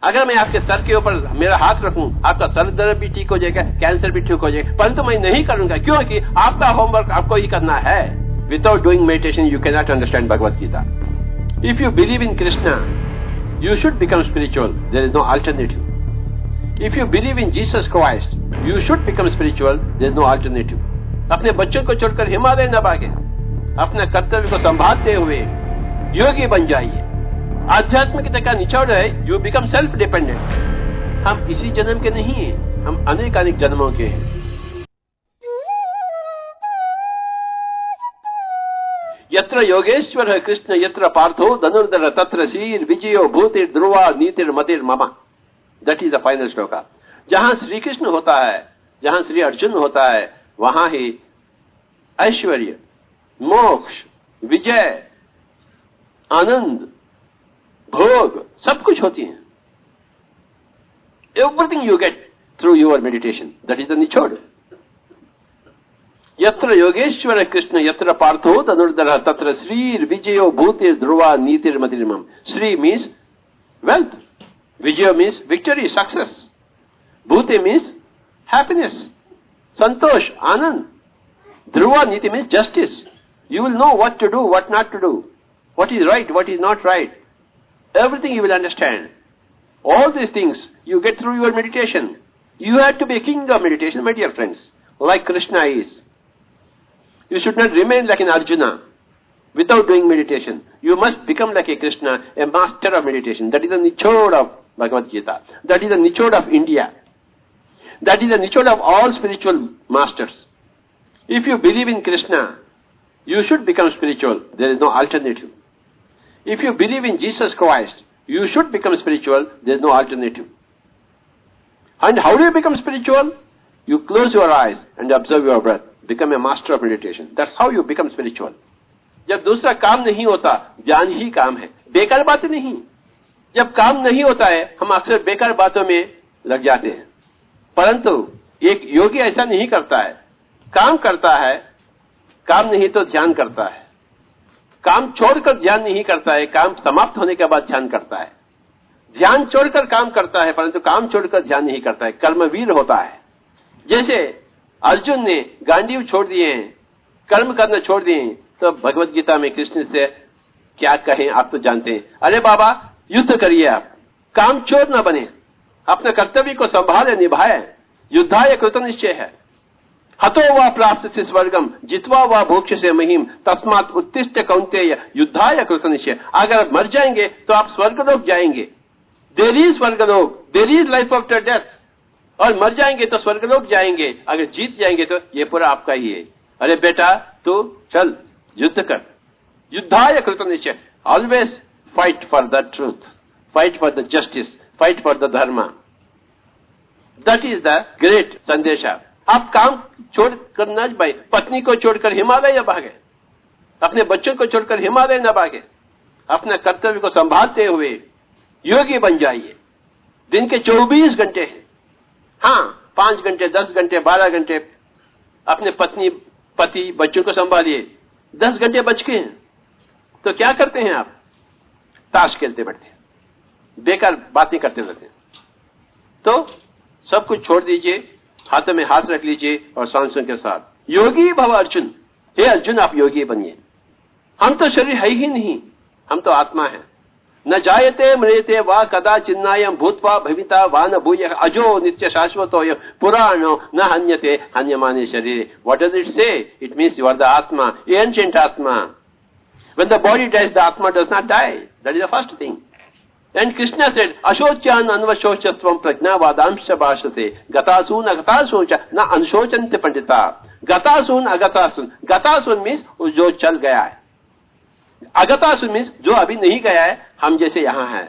अगर मैं आपके सर के ऊपर मेरा हाथ रखूं, आपका सर दर्द भी ठीक हो जाएगा, कैंसर भी ठीक हो जाएगा, परंतु मैं नहीं करूंगा क्योंकि आपका होमवर्क आपको ही करना है। Without doing meditation you can not understand Bhagavad Gita. If you believe in Krishna you should become spiritual. There is no alternative. If you believe in Jesus Christ, you should become spiritual. There is no alternative. अपने बच्चों को छोड़कर हिमालय न भागे, अपने कर्तव्य को संभालते हुए योगी बन जाइए। आध्यात्मिकता का निचोड़ है यू बिकम सेल्फ डिपेंडेंट। हम इसी जन्म के नहीं हैं, हम अनेक जन्मों के हैं। यत्र योगेश्वर कृष्ण यत्र पार्थो धनुर्धर तत्र श्रीर विजयो भूतिर ध्रुवा नीतिर मतिर ममा। That is the final shloka. जहां श्री कृष्ण होता है, जहां श्री अर्जुन होता है, वहां ही ऐश्वर्य, मोक्ष, विजय, आनंद, भोग सब कुछ होती है। Everything you get through your meditation. That is the निचोड़। यत्र योगेश्वर कृष्ण यत्र पार्थो धनुर्धर तत्र श्रीर विजयो भूतिर ध्रुवा नीतिर मतिर्मम। श्री मीन्स वेल्थ, विजय मीन्स विक्टरी, सक्सेस, भूते मीन्स हैप्पीनेस, संतोष, आनंद, ध्रुवा नीति means justice. You will know what to do, what not to do, what is right, what is not right, everything you will understand. All these things you get through your meditation. You have to be a king of meditation, my dear friends, like Krishna is. You should not remain like an Arjuna without doing meditation. You must become like a Krishna, a master of meditation. That is the nichod of Bhagavad Gita. That is the nichod of India. That is the nichod of all spiritual masters. If you believe in Krishna, you should become spiritual. There is no alternative. If you believe in Jesus Christ, you should become spiritual. There is no alternative. And how do you become spiritual? You close your eyes and observe your breath. Become a master of meditation. That's how you become spiritual. जब दूसरा काम नहीं होता, ध्यान ही काम है, बेकार बातें नहीं। जब काम नहीं होता है, हम अक्सर बेकार बातों में लग जाते हैं। परंतु एक योगी ऐसा नहीं करता है, काम करता है, काम नहीं तो ध्यान करता है। काम छोड़कर ध्यान नहीं करता है, काम समाप्त होने के बाद ध्यान करता है। ध्यान छोड़कर काम करता है, परंतु काम छोड़कर ध्यान नहीं करता है, कर्मवीर होता है। जैसे अर्जुन ने गांडीव छोड़ दिए हैं, कर्म करना छोड़ दिए हैं, तो भगवत गीता में कृष्ण से क्या कहें आप तो जानते हैं। अरे बाबा युद्ध करिए, आप काम चोर न बने, अपने कर्तव्य को संभाले, निभाए। युद्धाय कृत निश्चय है। हतो वा प्राप्त से स्वर्गम जित्वा वा भोक्ष से महिम तस्मात् उत्तिष्ठ कौन्तेय युद्धाय कृत निश्चय। अगर मर जाएंगे तो आप स्वर्गलोक जाएंगे। देयर इज स्वर्गलोक, there is life after death. और मर जाएंगे तो स्वर्गलोक जाएंगे, अगर जीत जाएंगे तो ये पूरा आपका ही है। अरे बेटा तू चल युद्ध कर। युद्धाय कृत निश्चय। Always fight for the truth, fight for the justice, fight for the धर्म। दैट इज द ग्रेट संदेशा। आप काम छोड़कर न भाई, पत्नी को छोड़कर हिमालय न भागे, अपने बच्चों को छोड़कर हिमालय न भागे, अपने कर्तव्य को संभालते हुए योगी बन जाइए। दिन के 24 घंटे हैं। हाँ, 5 घंटे, 10 घंटे, 12 घंटे अपने पत्नी, पति, बच्चों को संभालिए। 10 घंटे बच गए हैं तो क्या करते हैं आप? ताश खेलते बैठते हैं, बेकार बातें करते रहते हैं। तो सब कुछ छोड़ दीजिए, हाथों में हाथ रख लीजिए और सांसों के साथ योगी भव अर्जुन। हे अर्जुन आप योगी बनिए। हम तो शरीर है ही नहीं, हम तो आत्मा है। न जायते म्रियते वा कदा चिन्नायम भूत्वा भविता वा न भूय अजो नित्य शाश्वतो पुराणो न हन्यते हन्यमाने शरीरे। What does it say? It means you are the आत्मा, एंशिएंट आत्मा। When the body dies, the atma does not die. That is the first thing. And Krishna said, Ashocyan anvashocastvam prajnavadamsha bhashase gatasun agatasun na anshocante pandita. Gatasun agatasun. Gatasun means जो चल गया है। अगतासुन means जो अभी नहीं गया है, हम जैसे यहां है।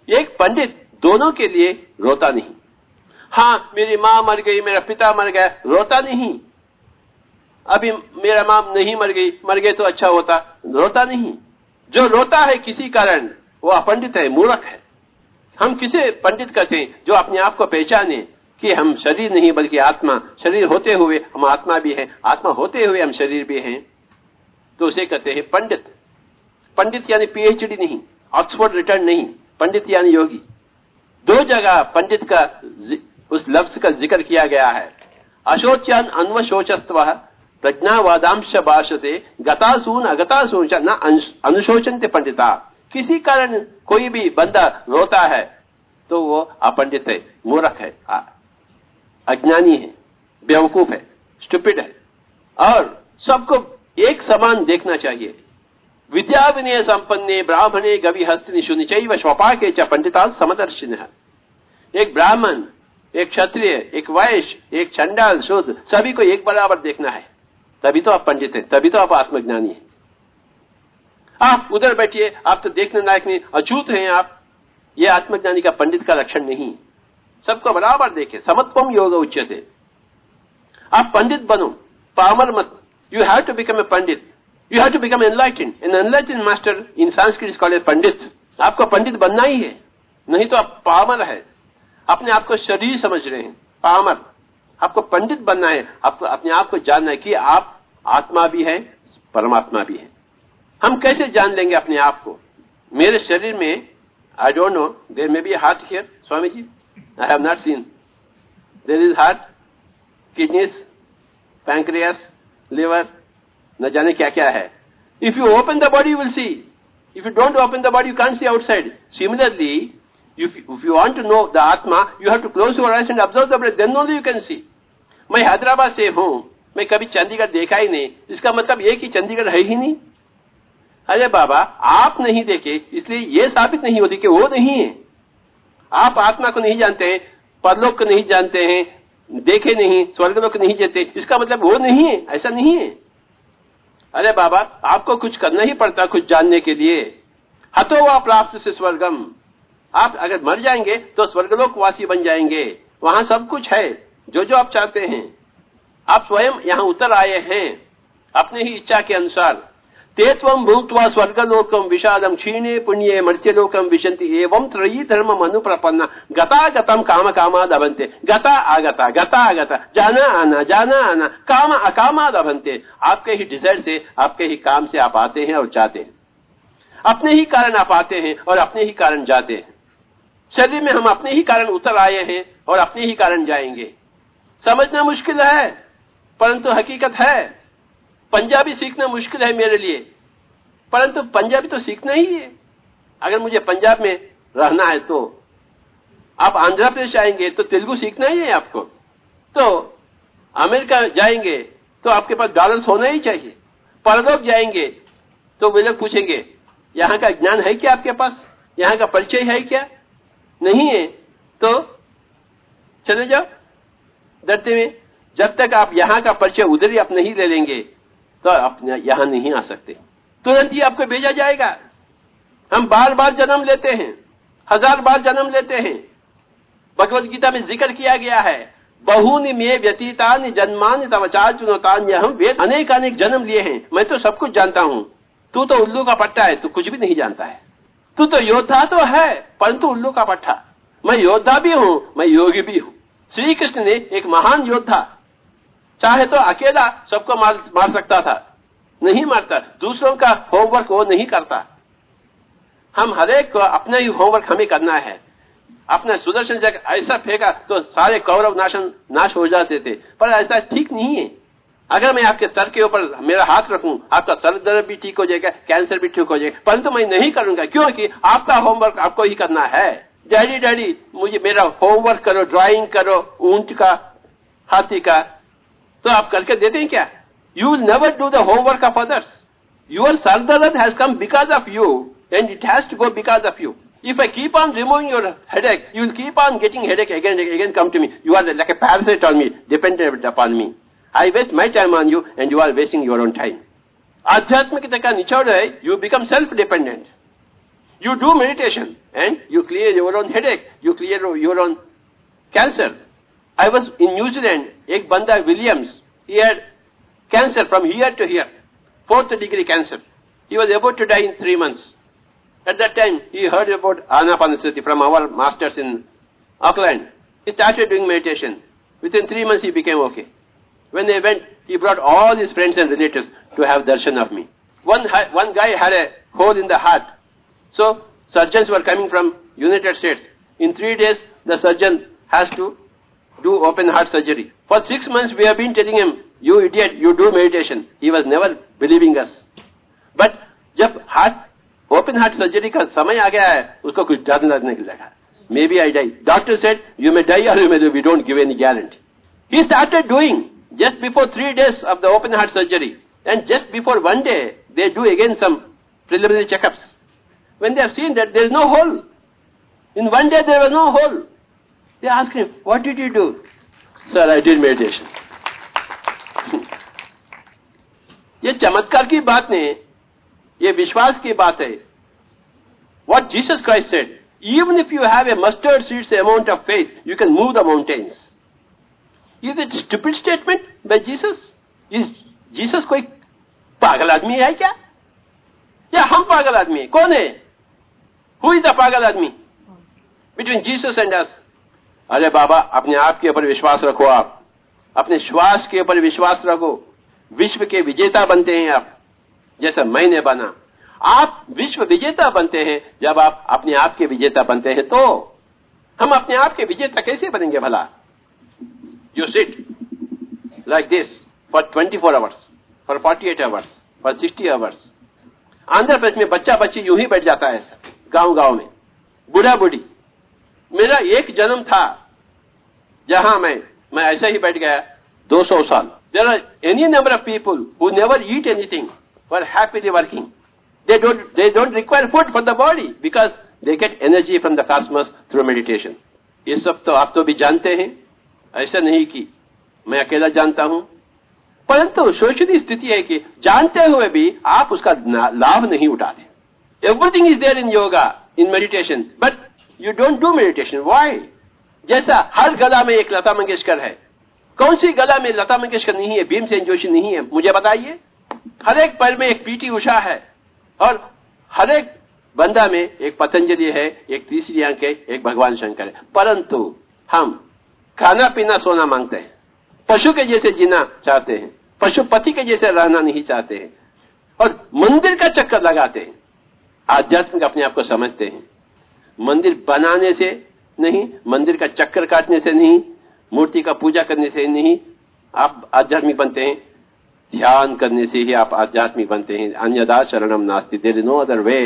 एक पंडित दोनों के लिए रोता नहीं। हाँ, मेरी मां मर गई, मेरा पिता मर गया, रोता नहीं। अभी मेरा मां नहीं मर गई तो अच्छा होता, रोता नहीं। जो रोता है किसी कारण, वो अपंडित है, मूर्ख है। हम किसे पंडित कहते हैं? जो अपने आप को पहचाने कि हम शरीर नहीं बल्कि आत्मा, शरीर होते हुए हम आत्मा भी हैं, आत्मा होते हुए हम शरीर भी हैं, तो उसे कहते हैं पंडित। पंडित यानी पीएचडी नहीं, ऑक्सफोर्ड रिटर्न नहीं, पंडित यानी योगी। दो जगह पंडित का उस लफ्ज का जिक्र किया गया है। अशोच्यान अन्वशोचस्त्वः प्रज्ञावादांश भाषते गतासून अगतासून च न अनुशोचन्ते पंडिता। किसी कारण कोई भी बंदा रोता है तो वो अपंडित है, मूर्ख है, अज्ञानी है, बेवकूफ है, स्टूपिड है। और सबको एक समान देखना चाहिए। विद्या विनय संपन्ने ब्राह्मणे गवि हस्तिनि शुनिचैव स्वपाके च पंडिता समदर्शिनः। एक ब्राह्मण, एक क्षत्रिय, एक वैश्य, एक चंडाल, शूद्र, सभी को एक बराबर देखना है, तभी तो आप पंडित हैं, तभी तो आप आत्मज्ञानी हैं। आप उधर बैठिए, आप तो देखने लायक नहीं, अछूत हैं आप, ये आत्मज्ञानी का पंडित का लक्षण नहीं। सबको बराबर देखे, समत्वम योग उच्यते। आप पंडित बनो, पामर मत। You have to become a pandit, you have to become enlightened. An enlightened master in Sanskrit is called a pandit. आपको पंडित बनना ही है, नहीं तो आप पामर है, अपने आप को शरीर समझ रहे हैं, पामर। आपको पंडित बनना है, आपको अपने आप को जानना है कि आप आत्मा भी है, परमात्मा भी है। हम कैसे जान लेंगे अपने आप को? मेरे शरीर में, I don't know, there may be heart here, Swami ji, I have not seen. There is heart, kidneys, pancreas, liver, न जाने क्या क्या है। If you open the body you will see, if you don't open the body you can't see outside. Similarly, if you want to know the Atma, you have to close your eyes and observe the breath, then only you can see. मैं हैदराबाद से हूं, मैं कभी चंडीगढ़ देखा ही नहीं, इसका मतलब ये कि चंडीगढ़ है ही नहीं। अरे बाबा, आप नहीं देखे इसलिए ये साबित नहीं होती कि वो नहीं है। आप आत्मा को नहीं जानते हैं, परलोक को नहीं जानते हैं, देखे नहीं, स्वर्गलोक नहीं जानते, इसका मतलब वो नहीं है, ऐसा नहीं है। अरे बाबा, आपको कुछ करना ही पड़ता कुछ जानने के लिए। हतो वा प्राप्त से स्वर्गम। आप अगर मर जाएंगे तो स्वर्गलोक वासी बन जाएंगे, वहां सब कुछ है जो जो आप चाहते हैं। आप स्वयं यहां उतर आए हैं अपने ही इच्छा के अनुसार। तेत्वं भूत्वा स्वर्गलोकम विषादम क्षीणे पुण्ये मर्त्यलोकम विशन्ति एवं त्रयी धर्मम अनुप्रपन्ना गता गतम काम कामादभन्ते। गता आगता, गता आगता, जाना आना, जाना आना, काम अकामादभन्ते। आपके ही डिजायर से, आपके ही काम से आप आते हैं और जाते हैं। अपने ही कारण आप आते हैं और अपने ही कारण जाते हैं। शरीर में हम अपने ही कारण उतर आए हैं और अपने ही कारण जाएंगे। समझना मुश्किल है परंतु हकीकत है। पंजाबी सीखना मुश्किल है मेरे लिए, परंतु पंजाबी तो सीखना ही है। अगर मुझे पंजाब में रहना है तो आप आंध्र प्रदेश आएंगे तो तेलुगु सीखना ही है आपको। तो अमेरिका जाएंगे तो आपके पास डॉलर्स होना ही चाहिए। परलोक जाएंगे तो वे लोग पूछेंगे यहां का ज्ञान है क्या आपके पास, यहां का परिचय है क्या? नहीं है तो चले जाओ डरते में। जब तक आप यहां का परिचय उधर ही आप नहीं ले लेंगे तो आप यहां नहीं आ सकते। तुरंत ही आपको भेजा जाएगा। हम बार बार जन्म लेते हैं, 1000 बार जन्म लेते हैं। भगवत गीता में जिक्र किया गया है, बहुनि में व्यतीतानि जन्मानि तव चार्जुनोतान्य। हम वेद अनेक जन्म लिए हैं, मैं तो सब कुछ जानता हूं। तू तो उल्लू का पट्टा है, तू कुछ भी नहीं जानता है। तू तो योद्धा तो है परंतु उल्लू का पट्टा। मैं योद्धा भी हूं, मैं योगी भी हूं। श्री कृष्ण ने एक महान योद्धा, चाहे तो अकेला सबको मार सकता था, नहीं मारता। दूसरों का होमवर्क वो नहीं करता। हम हरेक को अपना ही होमवर्क हमें करना है। अपना सुदर्शन चक्र ऐसा फेंका तो सारे कौरव नाश हो जाते थे, पर ऐसा ठीक नहीं है। अगर मैं आपके सर के ऊपर मेरा हाथ रखूं, आपका सर दर्द भी ठीक हो जाएगा, कैंसर भी ठीक हो जाएगा, परंतु मैं नहीं करूंगा क्योंकि आपका होमवर्क आपको ही करना है। डैडी डैडी मुझे मेरा होमवर्क करो, ड्राइंग करो ऊंट का, हाथी का, तो आप करके देते हैं क्या? You will never do the homework of others. Your सर दर्द has come because of you and it has to go because of you. If I keep on removing your headache, you will keep on getting headache again and again come to me. You are like a parasite on me, dependent upon me. I waste my time on you and you are wasting your own time. आध्यात्मिकता का निचोड़ है, you become self-dependent. You do meditation and you clear your own headache, you clear your own cancer. I was in New Zealand, एक बंदा Williams, he had cancer from here to here, 4th degree cancer. He was about to die in 3 months. At that time, he heard about Anapanasati from our masters in Auckland. He started doing meditation. Within 3 months, he became okay. When they went, he brought all his friends and relatives to have darshan of me. One guy had a hole in the heart. So, surgeons were coming from United States. In 3 days, the surgeon has to do open heart surgery. For 6 months, we have been telling him, you idiot, you do meditation. He was never believing us. But जब open heart surgery का समय आ गया है, उसको कुछ डर लगने लगा. Maybe I die. Doctor said, you may die or you may do. We don't give any guarantee. He started doing just before 3 days of the open heart surgery. And just before 1 day, they do again some preliminary checkups. When they have seen that there is no hole. In 1 day there was no hole. They asked him, what did you do? Sir, I did meditation. ये चमत्कार की बात नहीं, ये विश्वास की बात है. What Jesus Christ said, even if you have a mustard seed's amount of faith, you can move the mountains. Is it stupid statement by Jesus? Is Jesus कोई पागल आदमी है क्या? या हम पागल आदमी है? कौन है? Who is the पागल आदमी? Between Jesus and us. अरे बाबा, अपने आप के ऊपर विश्वास रखो. आप अपने श्वास के ऊपर विश्वास रखो. विश्व के विजेता बनते हैं आप, जैसा मैंने बना. आप विश्व विजेता बनते हैं जब आप अपने आप के विजेता बनते हैं. तो हम अपने आप के विजेता कैसे बनेंगे भला? You sit like this for 24 hours, for 48 hours, for 60 hours. Andhra Pradesh में बच्चा बच्ची यूं ही बैठ जाता है गांव-गांव में, बूढ़ा बूढ़ी. मेरा एक जन्म था जहां मैं ऐसे ही बैठ गया 200 साल. There are any number of people who never eat anything for happily working. They don't require food for the body because they get energy from the cosmos through meditation. ये सब तो आप तो भी जानते हैं. ऐसा नहीं कि मैं अकेला जानता हूं, परंतु शोषित स्थिति है कि जानते हुए भी आप उसका लाभ नहीं उठाते. Everything is there in yoga, in meditation, but you don't do meditation. Why? जैसा हर गला में एक लता मंगेशकर है. कौन सी गला में लता मंगेशकर नहीं है, भीमसेन जोशी नहीं है, मुझे बताइए. हर एक पैर में एक पीटी उषा है और हर एक बंदा में एक पतंजलि है, एक तीसरी आंख है, एक भगवान शंकर है. परंतु हम खाना पीना सोना मांगते हैं, पशु के जैसे जीना चाहते हैं, पशुपति के जैसे रहना नहीं चाहते हैं और मंदिर का चक्कर लगाते हैं. आध्यात्मिक अपने आप को समझते हैं. मंदिर बनाने से नहीं, मंदिर का चक्कर काटने से नहीं, मूर्ति का पूजा करने से नहीं आप आध्यात्मिक बनते हैं. ध्यान करने से ही आप आध्यात्मिक बनते हैं. अन्यदा शरणम नास्ति. There is no other way.